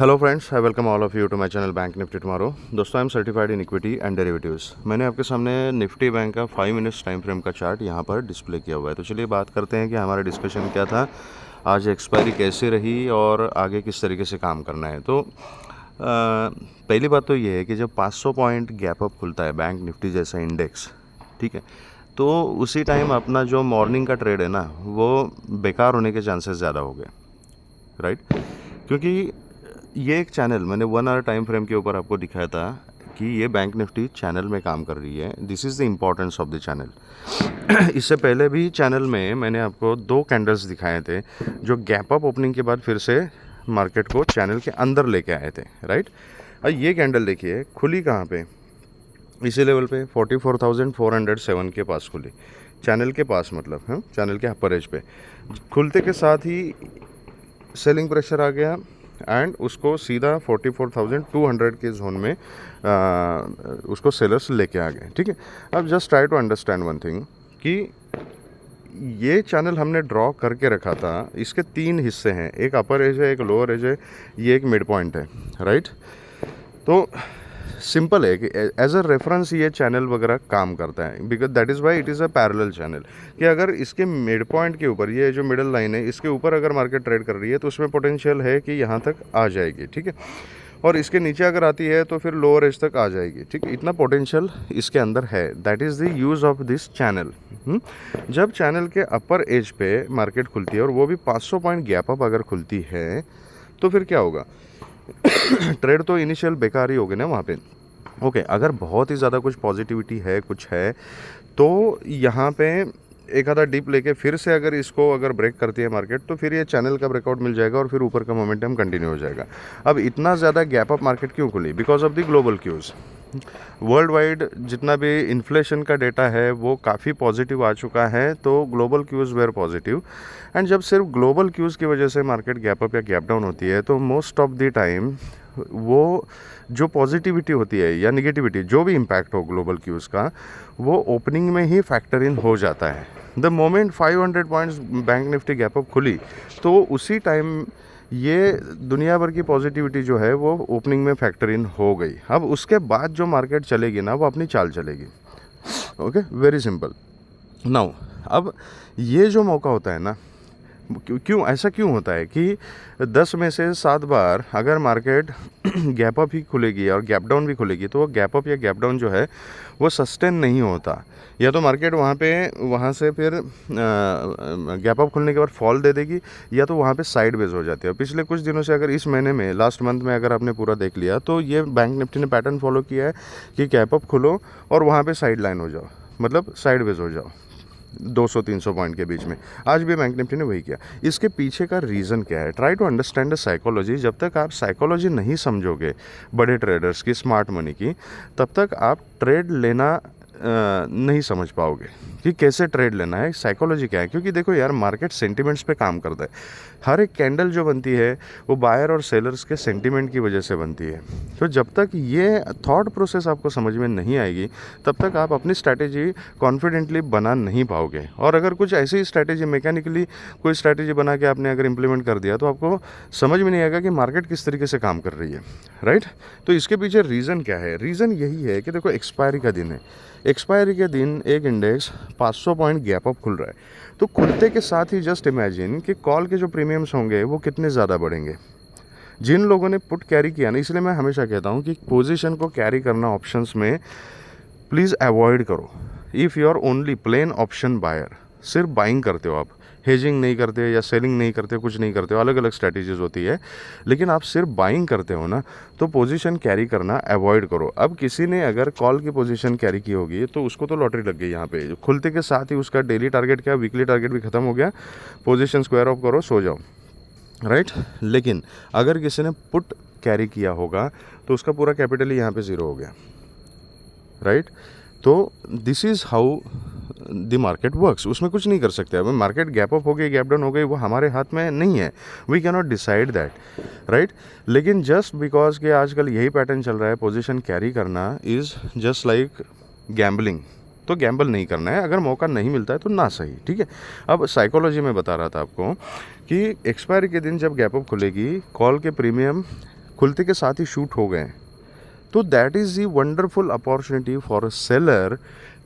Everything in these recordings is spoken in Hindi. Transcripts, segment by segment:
Hello friends, I welcome all of you to my channel bank Nifty tomorrow. दोस्तों, I am certified in equity and derivatives. मैंने आपके सामने निफ्टी बैंक का 5 मिनट्स टाइम फ्रेम का चार्ट यहाँ पर डिस्प्ले किया हुआ है। तो चलिए बात करते हैं कि हमारा डिस्कशन क्या था, आज एक्सपायरी कैसे रही और आगे किस तरीके से काम करना है। तो पहली बात तो ये है कि जब 500 पॉइंट गैप अप खुलता है बैंक निफ्टी जैसा इंडेक्स, ठीक है, तो उसी टाइम अपना जो मॉर्निंग का ट्रेड है ना, वो बेकार होने के चांसेस ज़्यादा हो गए, राइट। क्योंकि ये एक चैनल मैंने 1 आवर टाइम फ्रेम के ऊपर आपको दिखाया था कि ये बैंक निफ्टी चैनल में काम कर रही है। This is the importance of the channel. इससे पहले भी चैनल में मैंने आपको 2 कैंडल्स दिखाए थे जो गैप अप ओपनिंग के बाद फिर से मार्केट को चैनल के अंदर लेके आए थे, राइट। और ये कैंडल देखिए खुली कहाँ पे, इसी लेवल पे 44,407 के पास खुली, चैनल के पास, मतलब है चैनल के अपर एज पे। खुलते के साथ ही सेलिंग प्रेशर आ गया एंड उसको सीधा 44,200 के जोन में उसको सेलर्स लेके आ गए, ठीक है। अब just try to understand one thing कि ये चैनल हमने ड्रॉ करके रखा था, इसके 3 हिस्से हैं, एक अपर एज है, एक लोअर एज है, ये एक मिड पॉइंट है, राइट। तो सिंपल है कि एज अ रेफरेंस ये चैनल वगैरह काम करता है, because that is why it is a parallel channel. कि अगर इसके मिड पॉइंट के ऊपर, ये जो मिडल लाइन है, इसके ऊपर अगर मार्केट ट्रेड कर रही है तो उसमें पोटेंशियल है कि यहाँ तक आ जाएगी, ठीक है। और इसके नीचे अगर आती है तो फिर लोअर एज तक आ जाएगी, ठीक है। इतना पोटेंशियल इसके अंदर है, that is the use of this channel. जब चैनल के अपर एज पे मार्केट खुलती है और वो भी 500 पॉइंट गैप अप अगर खुलती है तो फिर क्या होगा? ट्रेड तो इनिशियल बेकार ही हो गए ना वहाँ पे। ओके, अगर बहुत ही ज़्यादा कुछ पॉजिटिविटी है, कुछ है, तो यहाँ पे एक आधा डिप लेके फिर से अगर इसको अगर ब्रेक करती है मार्केट तो फिर ये चैनल का ब्रेकआउट मिल जाएगा और फिर ऊपर का मोमेंटम कंटिन्यू हो जाएगा। अब इतना ज़्यादा गैप अप मार्केट क्यों खुली? Because of the global queues. World wide जितना भी इन्फ्लेशन का डेटा है वो काफ़ी पॉजिटिव आ चुका है, तो global cues were positive. And जब सिर्फ ग्लोबल क्यूज़ की वजह से मार्केट गैप अप या गैप डाउन होती है तो मोस्ट ऑफ द टाइम वो जो पॉजिटिविटी होती है या निगेटिविटी, जो भी इम्पैक्ट हो ग्लोबल क्यूज़ का, वो ओपनिंग में ही फैक्टर इन हो जाता है। The moment 500 points bank Nifty gap up खुली तो उसी टाइम ये दुनिया भर की पॉजिटिविटी जो है वो ओपनिंग में फैक्टर इन हो गई। अब उसके बाद जो मार्केट चलेगी ना, वो अपनी चाल चलेगी। Okay, very simple. नाउ अब ये जो मौका होता है ना, क्यों ऐसा क्यों होता है कि 10 में से 7 बार अगर मार्केट गैप अप ही खुलेगी और गैप डाउन भी खुलेगी तो वो गैप अप या गैप डाउन जो है वो सस्टेन नहीं होता। या तो मार्केट वहाँ से फिर गैप अप खुलने के बाद फॉल दे देगी, या तो वहाँ पे साइडवेज हो जाती है। पिछले कुछ दिनों से अगर इस महीने में, लास्ट मंथ में अगर आपने पूरा देख लिया तो ये बैंक निफ्टी ने पैटर्न फॉलो किया है कि गैप अप खुलो और वहाँ पे साइड लाइन हो जाओ, मतलब साइडवेज हो जाओ 200-300 पॉइंट के बीच में। आज भी बैंक निफ्टी ने वही किया। इसके पीछे का रीज़न क्या है? Try to understand the psychology. जब तक आप साइकोलॉजी नहीं समझोगे बड़े ट्रेडर्स की, स्मार्ट मनी की, तब तक आप ट्रेड लेना नहीं समझ पाओगे कि कैसे ट्रेड लेना है, साइकोलॉजी क्या है। क्योंकि देखो यार, मार्केट सेंटिमेंट्स पे काम करता है। हर एक कैंडल जो बनती है वो बायर और सेलर्स के सेंटिमेंट की वजह से बनती है। तो जब तक ये थॉट प्रोसेस आपको समझ में नहीं आएगी तब तक आप अपनी स्ट्रैटेजी कॉन्फिडेंटली बना नहीं पाओगे। और अगर कुछ ऐसी स्ट्रैटेजी, मैकेनिकली कोई स्ट्रैटेजी बना के आपने अगर इम्प्लीमेंट कर दिया तो आपको समझ में नहीं आएगा कि मार्केट किस तरीके से काम कर रही है, राइट। तो इसके पीछे रीज़न क्या है? रीज़न यही है कि देखो, एक्सपायरी का दिन है। एक्सपायरी के दिन एक इंडेक्स 500 पॉइंट गैप अप खुल रहा है, तो खुलते के साथ ही जस्ट इमेजिन कि कॉल के जो प्रीमियम्स होंगे वो कितने ज़्यादा बढ़ेंगे। जिन लोगों ने पुट कैरी किया ना, इसलिए मैं हमेशा कहता हूँ कि पोजीशन को कैरी करना ऑप्शंस में प्लीज़ अवॉइड करो। If you are only plain option buyer, सिर्फ बाइंग करते हो आप, हेजिंग नहीं करते या सेलिंग नहीं करते, कुछ नहीं करते हो, अलग अलग स्ट्रैटेजीज होती है, लेकिन आप सिर्फ बाइंग करते हो ना, तो पोजीशन कैरी करना अवॉइड करो। अब किसी ने अगर कॉल की पोजीशन कैरी की होगी तो उसको तो लॉटरी लग गई। यहाँ पे खुलते के साथ ही उसका डेली टारगेट क्या, वीकली टारगेट भी खत्म हो गया, पोजीशन स्क्वायर ऑफ करो, सो जाओ, राइट। लेकिन अगर किसी ने पुट कैरी किया होगा तो उसका पूरा कैपिटल ही यहाँ पे ज़ीरो हो गया, राइट। तो this is how the market works. उसमें कुछ नहीं कर सकते। अब मार्केट गैप अप हो गई, गैप डाउन हो गई, वो हमारे हाथ में नहीं है, we can not decide that, right. लेकिन जस्ट बिकॉज कि आजकल यही पैटर्न चल रहा है, पोजीशन कैरी करना इज़ जस्ट लाइक गैम्बलिंग। तो गैम्बल नहीं करना है, अगर मौका नहीं मिलता है तो ना सही, ठीक है। अब साइकोलॉजी में बता रहा था आपको कि एक्सपायरी के दिन जब गैप अप खुलेगी, कॉल के प्रीमियम खुलते के साथ ही शूट हो गए। तो that is the wonderful opportunity for a seller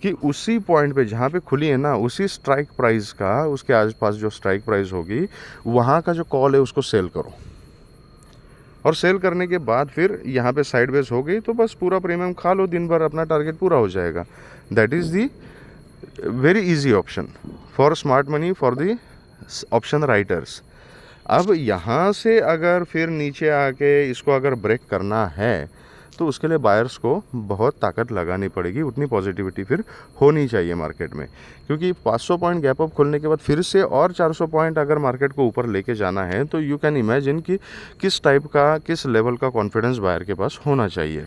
कि उसी पॉइंट पे जहाँ पे खुली है ना, उसी स्ट्राइक प्राइस का, उसके आसपास जो स्ट्राइक प्राइस होगी वहाँ का जो कॉल है उसको सेल करो, और सेल करने के बाद फिर यहाँ पे साइडवेज हो गई तो बस पूरा प्रीमियम खा लो, दिन भर अपना टारगेट पूरा हो जाएगा। That is the very easy option for smart money for the option writers. अब यहाँ से अगर फिर नीचे आके इसको अगर ब्रेक करना है तो उसके लिए बायर्स को बहुत ताकत लगानी पड़ेगी, उतनी पॉजिटिविटी फिर होनी चाहिए मार्केट में, क्योंकि 500 पॉइंट गैप अप खोलने के बाद फिर से और 400 पॉइंट अगर मार्केट को ऊपर लेके जाना है तो यू कैन इमेजिन कि किस टाइप का, किस लेवल का कॉन्फिडेंस बायर के पास होना चाहिए।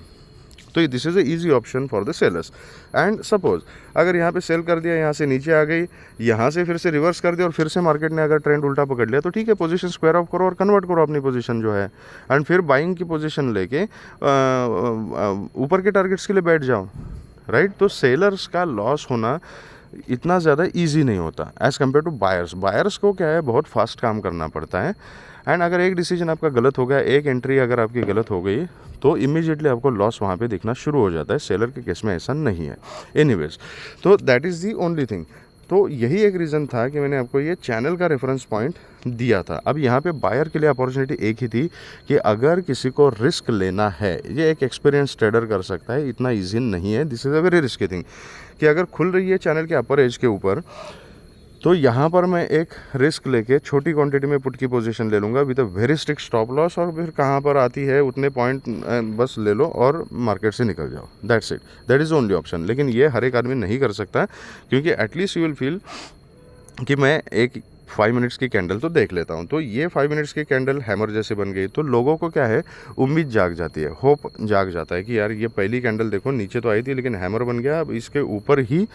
तो this is a easy option for the sellers. And suppose अगर यहाँ पे सेल कर दिया, यहाँ से नीचे आ गई, यहाँ से फिर से रिवर्स कर दिया और फिर से मार्केट ने अगर ट्रेंड उल्टा पकड़ लिया तो ठीक है, पोजीशन स्क्वायर ऑफ करो और कन्वर्ट करो अपनी पोजीशन जो है, एंड फिर बाइंग की पोजीशन लेके ऊपर के टारगेट्स के लिए बैठ जाओ, राइट। तो सेलर्स का लॉस होना इतना ज़्यादा इजी नहीं होता as compare to buyers. Buyers को क्या है, बहुत फास्ट काम करना पड़ता है, एंड अगर एक डिसीजन आपका गलत हो गया, एक एंट्री अगर आपकी गलत हो गई तो इमीडिएटली आपको लॉस वहाँ पे दिखना शुरू हो जाता है। सेलर के केस में ऐसा नहीं है। एनीवेज, तो that is the only thing. तो यही एक रीज़न था कि मैंने आपको ये चैनल का रेफरेंस पॉइंट दिया था। अब यहाँ पे बायर के लिए अपॉर्चुनिटी एक ही थी कि अगर किसी को रिस्क लेना है, ये एक एक्सपीरियंस ट्रेडर कर सकता है, इतना ईजी नहीं है, this is a very risky thing, कि अगर खुल रही है चैनल के अपर एज के ऊपर तो यहाँ पर मैं एक रिस्क लेके छोटी क्वांटिटी में पुट की पोजीशन ले लूँगा with a very strict stop loss, और फिर कहाँ पर आती है उतने पॉइंट बस ले लो और मार्केट से निकल जाओ। That's it, that is only option. लेकिन ये हर एक आदमी नहीं कर सकता, क्योंकि एटलीस्ट यू विल फील कि मैं एक 5 मिनट्स की कैंडल तो देख लेता हूँ। तो ये 5 मिनट्स की कैंडल हैमर जैसे बन गई तो लोगों को क्या है, उम्मीद जाग जाती है, होप जाग जाता है कि यार ये पहली कैंडल देखो नीचे तो आई थी लेकिन हैमर बन गया, अब इसके ऊपर ही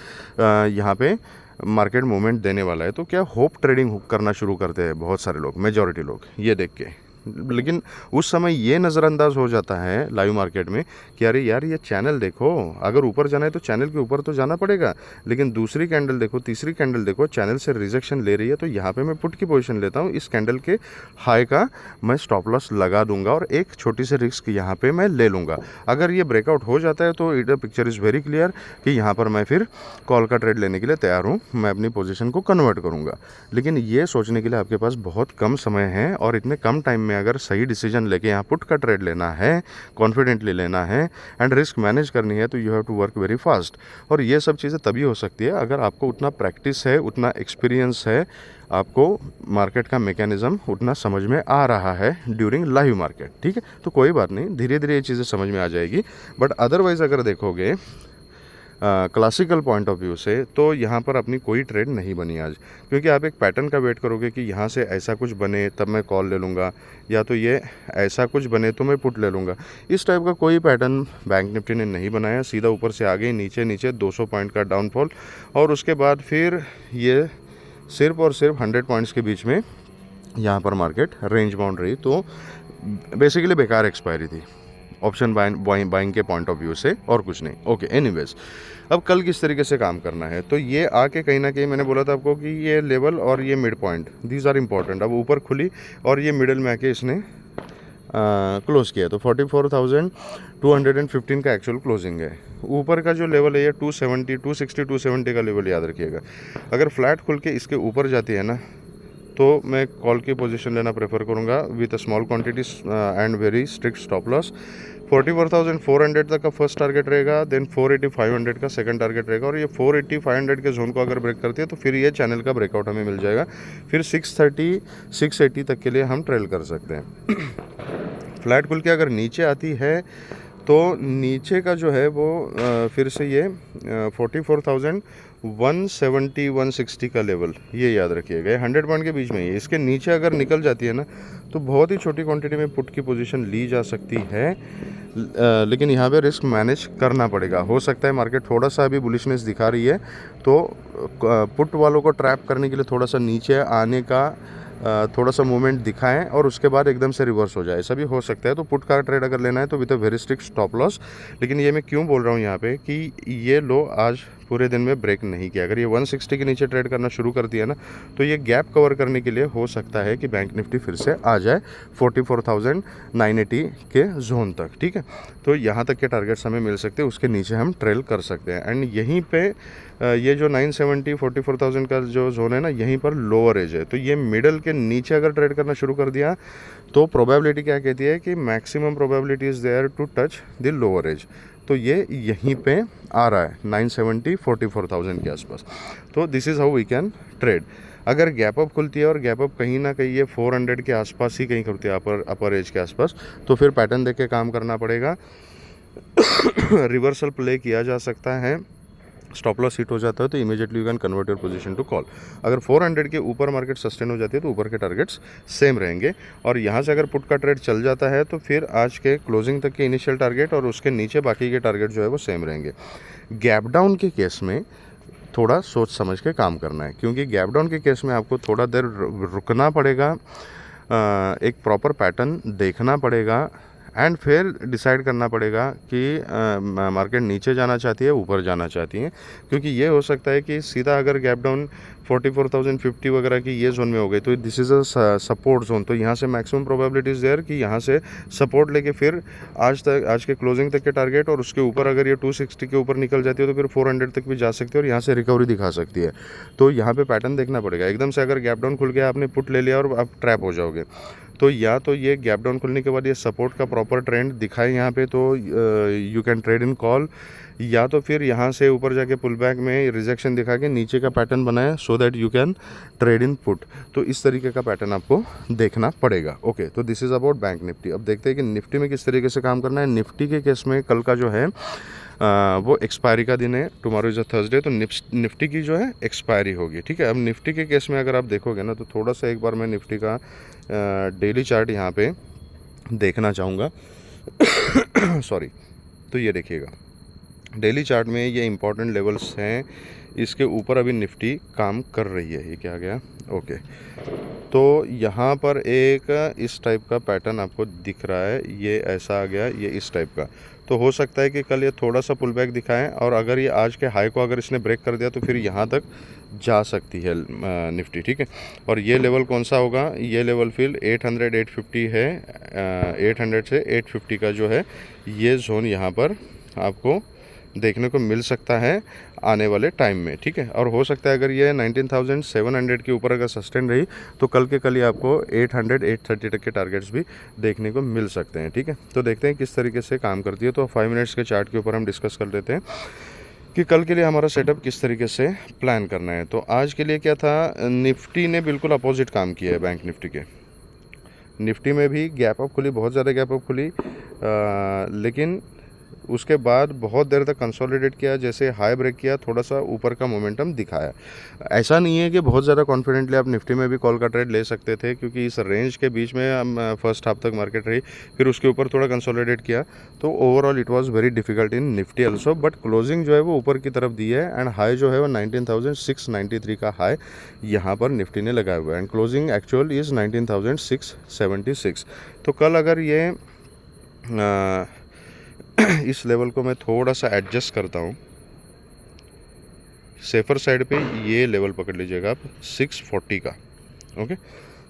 यहाँ पे मार्केट मूवमेंट देने वाला है। तो क्या होप ट्रेडिंग करना शुरू करते हैं बहुत सारे लोग, मेजॉरिटी लोग ये देख के। लेकिन उस समय ये नज़रअंदाज हो जाता है लाइव मार्केट में कि अरे यार ये चैनल देखो, अगर ऊपर जाना है तो चैनल के ऊपर तो जाना पड़ेगा, लेकिन दूसरी कैंडल देखो, तीसरी कैंडल देखो, चैनल से रिजेक्शन ले रही है, तो यहाँ पे मैं पुट की पोजीशन लेता हूँ, इस कैंडल के हाई का मैं स्टॉप लॉस लगा दूंगा और एक छोटी सी रिस्क यहाँ पे मैं ले लूँगा। अगर ये ब्रेकआउट हो जाता है तो it picture is very clear कि यहाँ पर मैं फिर कॉल का ट्रेड लेने के लिए तैयार हूँ, मैं अपनी पोजीशन को कन्वर्ट करूँगा। लेकिन ये सोचने के लिए आपके पास बहुत कम समय है, और इतने कम टाइम में अगर सही डिसीजन लेके यहाँ पुट का ट्रेड लेना है, कॉन्फिडेंटली लेना है एंड रिस्क मैनेज करनी है, तो you have to work very fast. और ये सब चीज़ें तभी हो सकती है अगर आपको उतना प्रैक्टिस है, उतना एक्सपीरियंस है, आपको मार्केट का मैकेनिज्म उतना समझ में आ रहा है ड्यूरिंग लाइव मार्केट। ठीक है, तो कोई बात नहीं, धीरे धीरे ये चीज़ें समझ में आ जाएगी। बट अदरवाइज़ अगर देखोगे क्लासिकल पॉइंट ऑफ व्यू से तो यहाँ पर अपनी कोई ट्रेड नहीं बनी आज, क्योंकि आप एक पैटर्न का वेट करोगे कि यहाँ से ऐसा कुछ बने तब मैं कॉल ले लूँगा, या तो ये ऐसा कुछ बने तो मैं पुट ले लूँगा। इस टाइप का कोई पैटर्न बैंक निफ्टी ने नहीं बनाया। सीधा ऊपर से आ गई, नीचे नीचे 200 पॉइंट का डाउनफॉल, और उसके बाद फिर ये सिर्फ और सिर्फ 100 पॉइंट्स के बीच में यहाँ पर मार्केट रेंज बाउंड रही। तो बेसिकली बेकार एक्सपायरी थी ऑप्शन बाइंग के पॉइंट ऑफ व्यू से, और कुछ नहीं। ओके, एनीवेज, अब कल किस तरीके से काम करना है, तो ये आके कहीं ना कहीं मैंने बोला था आपको कि ये लेवल और ये mid point, these are important. अब ऊपर खुली और ये मिडल में आके इसने क्लोज किया, तो 44,215 का एक्चुअल क्लोजिंग है। ऊपर का जो लेवल है ये 270 का लेवल याद रखिएगा। अगर फ्लैट खुल के इसके ऊपर जाती है ना, तो मैं कॉल की पोजीशन लेना प्रेफर करूंगा with small quantities and very strict stop loss. 44,400 तक का फर्स्ट टारगेट रहेगा, देन 480-500 का सेकंड टारगेट रहेगा, और ये 480-500 के जोन को अगर ब्रेक करती है तो फिर ये चैनल का ब्रेकआउट हमें मिल जाएगा। फिर 630-680 तक के लिए हम ट्रेल कर सकते हैं। फ्लैट खुल के अगर नीचे आती है तो नीचे का जो है वो फिर से ये 44,170-160 का लेवल, ये याद रखिएगा, 100 पॉइंट के बीच में ही। इसके नीचे अगर निकल जाती है ना, तो बहुत ही छोटी क्वांटिटी में पुट की पोजीशन ली जा सकती है, लेकिन यहाँ पे रिस्क मैनेज करना पड़ेगा। हो सकता है मार्केट थोड़ा सा अभी बुलिशनेस दिखा रही है, तो पुट वालों को ट्रैप करने के लिए थोड़ा सा नीचे आने का थोड़ा सा मूवमेंट दिखाएं और उसके बाद एकदम से रिवर्स हो जाए, ऐसा भी हो सकता है। तो पुट का ट्रेड अगर लेना है तो with a very strict stop loss. लेकिन ये मैं क्यों बोल रहा हूँ यहाँ पे कि ये लो आज पूरे दिन में ब्रेक नहीं किया, अगर ये 160 के नीचे ट्रेड करना शुरू कर दिया ना तो ये गैप कवर करने के लिए हो सकता है कि बैंक निफ्टी फिर से आ जाए 44,980 के जोन तक, ठीक है। तो यहाँ तक के टारगेट्स हमें मिल सकते हैं, उसके नीचे हम ट्रेल कर सकते हैं। एंड यहीं पे ये जो 970 44,000 का जो जोन है ना, यहीं पर लोअर एज है। तो ये मिडल के नीचे अगर ट्रेड करना शुरू कर दिया तो प्रोबेबिलिटी क्या कहती है कि maximum probability is there to touch the lower edge. तो ये यहीं पे आ रहा है 970 44,000 के आसपास। तो this is how we can trade. अगर गैप अप खुलती है और गैप अप कहीं ना कहीं ये 400 के आसपास ही कहीं खुलती है, अपर एज के आसपास, तो फिर पैटर्न देख के काम करना पड़ेगा। रिवर्सल प्ले किया जा सकता है, स्टॉप लॉस हिट हो जाता है तो immediately you can convert your position to call. अगर 400 के ऊपर मार्केट सस्टेन हो जाती है तो ऊपर के टारगेट्स सेम रहेंगे। और यहाँ से अगर पुट का ट्रेड चल जाता है तो फिर आज के क्लोजिंग तक के इनिशियल टारगेट और उसके नीचे बाकी के टारगेट जो है वो सेम रहेंगे। गैप डाउन के केस में थोड़ा सोच समझ के काम करना है, क्योंकि गैप डाउन के केस में आपको थोड़ा देर रुकना पड़ेगा, एक प्रॉपर पैटर्न देखना पड़ेगा एंड फिर डिसाइड करना पड़ेगा कि मार्केट नीचे जाना चाहती है ऊपर जाना चाहती है। क्योंकि ये हो सकता है कि सीधा अगर गैप डाउन 44,050 वगैरह की ये जोन में हो गई तो this is a support zone, तो यहाँ से मैक्सिमम प्रोबेबिलिटीज़ देयर कि यहाँ से सपोर्ट लेके फिर आज के क्लोजिंग तक के टारगेट और उसके ऊपर अगर ये 260 के ऊपर निकल जाती है तो फिर 400 तक भी जा सकती है और यहाँ से रिकवरी दिखा सकती है। तो यहाँ पे पैटर्न देखना पड़ेगा। एकदम से अगर गैप डाउन खुल गया, आपने पुट ले लिया और आप ट्रैप हो जाओगे। तो या तो ये गैप डाउन खुलने के बाद ये सपोर्ट का प्रॉपर ट्रेंड दिखाए यहाँ पे तो you can trade in call, या तो फिर यहाँ से ऊपर जाके पुल बैक में रिजेक्शन दिखा के नीचे का पैटर्न बनाए so that you can trade in put. तो इस तरीके का पैटर्न आपको देखना पड़ेगा। ओके, तो this is about bank Nifty. अब देखते हैं कि निफ्टी में किस तरीके से काम करना है। निफ्टी के केस में कल का जो है वो एक्सपायरी का दिन है, टुमारो इज़ अ थर्सडे, तो निफ्टी की जो है एक्सपायरी होगी, ठीक है। अब निफ्टी के केस में अगर आप देखोगे ना तो थोड़ा सा एक बार मैं निफ्टी का डेली चार्ट यहाँ पे देखना चाहूँगा। सॉरी, तो ये देखिएगा डेली चार्ट में ये इंपॉर्टेंट लेवल्स हैं, इसके ऊपर अभी निफ्टी काम कर रही है। ये क्या गया? ओके, तो यहाँ पर एक इस टाइप का पैटर्न आपको दिख रहा है, ये ऐसा आ गया, ये इस टाइप का। तो हो सकता है कि कल ये थोड़ा सा पुल बैक दिखाएं और अगर ये आज के हाई को अगर इसने ब्रेक कर दिया तो फिर यहाँ तक जा सकती है निफ्टी, ठीक है। और ये लेवल कौन सा होगा? ये लेवल फिर 800 850 है, 800 से 850 का जो है ये जोन यहाँ पर आपको देखने को मिल सकता है आने वाले टाइम में, ठीक है। और हो सकता है अगर ये 19,700 के ऊपर अगर सस्टेन रही तो कल के कल ही आपको 800 830 तक के टारगेट्स भी देखने को मिल सकते हैं, ठीक है। तो देखते हैं किस तरीके से काम करती है। तो 5 मिनट्स के चार्ट के ऊपर हम डिस्कस कर लेते हैं कि कल के लिए हमारा सेटअप किस तरीके से प्लान करना है। तो आज के लिए क्या था, निफ्टी ने बिल्कुल अपोजिट काम किया है बैंक निफ्टी के। निफ्टी में भी गैप अप खुली, बहुत ज़्यादा गैप अप खुली, लेकिन उसके बाद बहुत देर तक कंसोलिडेट किया, जैसे हाई ब्रेक किया थोड़ा सा ऊपर का मोमेंटम दिखाया। ऐसा नहीं है कि बहुत ज़्यादा कॉन्फिडेंटली आप निफ्टी में भी कॉल का ट्रेड ले सकते थे, क्योंकि इस रेंज के बीच में हम फर्स्ट हाफ तक मार्केट रही, फिर उसके ऊपर थोड़ा कंसोलिडेट किया। तो overall it was very difficult in Nifty also, but closing जो है वो ऊपर की तरफ दी है एंड हाई जो है वो 19,693 का हाई यहाँ पर निफ्टी ने लगाया हुआ है एंड क्लोजिंग एक्चुअल इज़ 19,676। तो कल अगर ये इस लेवल को मैं थोड़ा सा एडजस्ट करता हूँ, सेफर साइड पे ये लेवल पकड़ लीजिएगा आप 640 का, ओके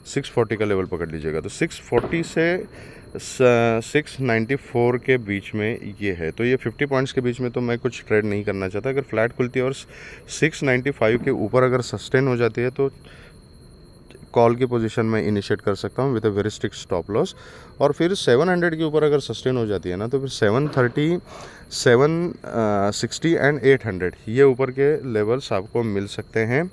640 का लेवल पकड़ लीजिएगा। तो 640 से 694 के बीच में ये है, तो ये 50 पॉइंट्स के बीच में तो मैं कुछ ट्रेड नहीं करना चाहता। अगर फ्लैट खुलती है और 695 के ऊपर अगर सस्टेन हो जाती है तो कॉल की पोजीशन में इनिशिएट कर सकता हूँ with a very strict stop loss. और फिर 700 के ऊपर अगर सस्टेन हो जाती है ना तो फिर 730 760 एंड 800 ये ऊपर के लेवल्स आपको मिल सकते हैं।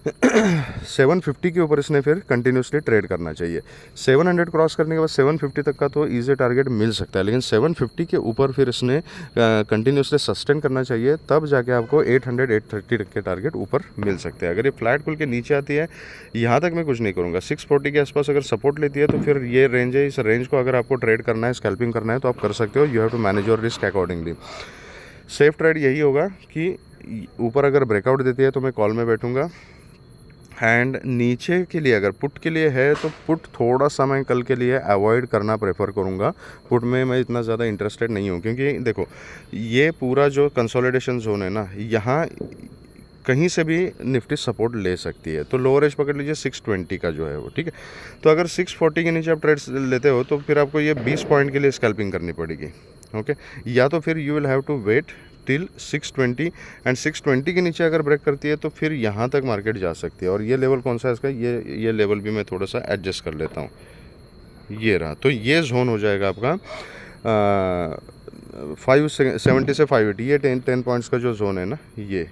750 के ऊपर इसने फिर कंटिन्यूसली ट्रेड करना चाहिए। 700 क्रॉस करने के बाद 750 तक का तो ईजी टारगेट मिल सकता है, लेकिन 750 के ऊपर फिर इसने कंटिन्यूसली सस्टेन करना चाहिए, तब जाके आपको 800 830 तक के टारगेट ऊपर मिल सकते हैं। अगर ये फ्लैट खुल के नीचे आती है, यहाँ तक मैं कुछ नहीं करूँगा। 640 के आसपास अगर सपोर्ट लेती है तो फिर ये रेंज है, इस रेंज को अगर आपको ट्रेड करना है, स्कैल्पिंग करना है तो आप कर सकते हो। You have to manage your risk accordingly. Safe trade यही होगा कि ऊपर अगर ब्रेकआउट देती है तो मैं कॉल में बैठूंगा, एंड नीचे के लिए अगर पुट के लिए है तो पुट थोड़ा सा मैं कल के लिए अवॉइड करना प्रेफर करूँगा। पुट में मैं इतना ज़्यादा इंटरेस्टेड नहीं हूँ, क्योंकि देखो ये पूरा जो कंसोलिडेशन जोन है ना, यहाँ कहीं से भी निफ्टी सपोर्ट ले सकती है। तो लोअर एज पकड़ लीजिए 620 का जो है वो, ठीक है। तो अगर 640 के नीचे आप ट्रेड्स लेते हो तो फिर आपको ये 20 पॉइंट के लिए स्कैल्पिंग करनी पड़ेगी, ओके। या तो फिर you will have to wait till 620 and 620 के नीचे अगर ब्रेक करती है तो फिर यहाँ तक मार्केट जा सकती है। और ये लेवल कौन सा है इसका, ये लेवल भी मैं थोड़ा सा एडजस्ट कर लेता हूँ, ये रहा। तो ये जोन हो जाएगा आपका 570 से 580, ये 10 पॉइंट्स का जो जोन है ना, ये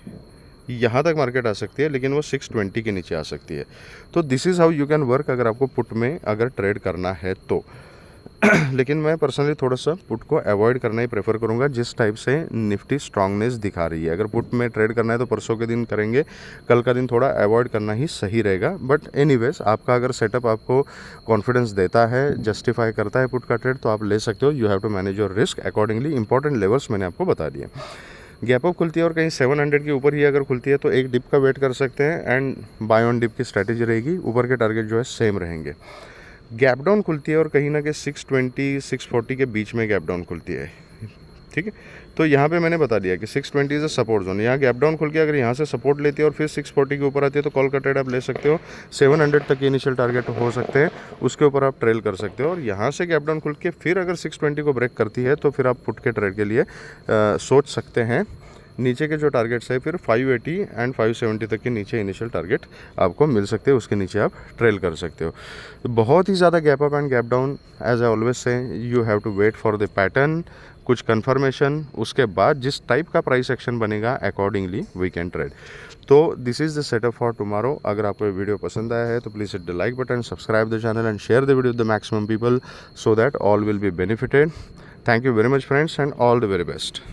यहाँ तक मार्केट आ सकती है, लेकिन वो 620 के नीचे आ सकती है। तो this is how you can work अगर आपको पुट में अगर ट्रेड करना है तो। लेकिन मैं पर्सनली थोड़ा सा पुट को अवॉइड करना ही प्रेफर करूंगा, जिस टाइप से निफ्टी स्ट्रांगनेस दिखा रही है। अगर पुट में ट्रेड करना है तो परसों के दिन करेंगे, कल का दिन थोड़ा अवॉइड करना ही सही रहेगा। बट एनीवेज आपका अगर सेटअप आपको कॉन्फिडेंस देता है, जस्टिफाई करता है पुट का ट्रेड, तो आप ले सकते हो। You have to manage your risk accordingly. Important levels मैंने आपको बता दिए। गैप अप खुलती है और कहीं 700 के ऊपर ही अगर खुलती है तो एक डिप का वेट कर सकते हैं एंड बाय ऑन डिप की स्ट्रैटेजी रहेगी। ऊपर के टारगेट जो है सेम रहेंगे। गैप डाउन खुलती है और कहीं ना कहीं 620 640 के बीच में गैप डाउन खुलती है, ठीक है। तो यहाँ पे मैंने बता दिया कि 620 इज अ सपोर्ट जोन। यहाँ गैप डाउन खुल के अगर यहाँ से सपोर्ट लेती है और फिर 640 के ऊपर आती है तो कॉल का ट्रेड आप ले सकते हो। 700 तक के इनिशियल टारगेट हो सकते हैं, उसके ऊपर आप ट्रेल कर सकते हो। और यहाँ से गैप डाउन खुल के फिर अगर 620 को ब्रेक करती है तो फिर आप पुट के ट्रेड के लिए सोच सकते हैं। नीचे के जो टारगेट्स है फिर 580 एंड 570 तक के नीचे इनिशियल टारगेट आपको मिल सकते हैं, उसके नीचे आप ट्रेल कर सकते हो। बहुत ही ज़्यादा gap up and gap down, as I always say you have to wait for the pattern, कुछ कन्फर्मेशन, उसके बाद जिस टाइप का प्राइस एक्शन बनेगा अकॉर्डिंगली वी कैन ट्रेड। तो this is the setup for tomorrow. अगर आपको ये वीडियो पसंद आया है तो please hit the like button, subscribe the channel and share the video with the maximum people so that all will be benefited. Thank you very much friends and all the very best.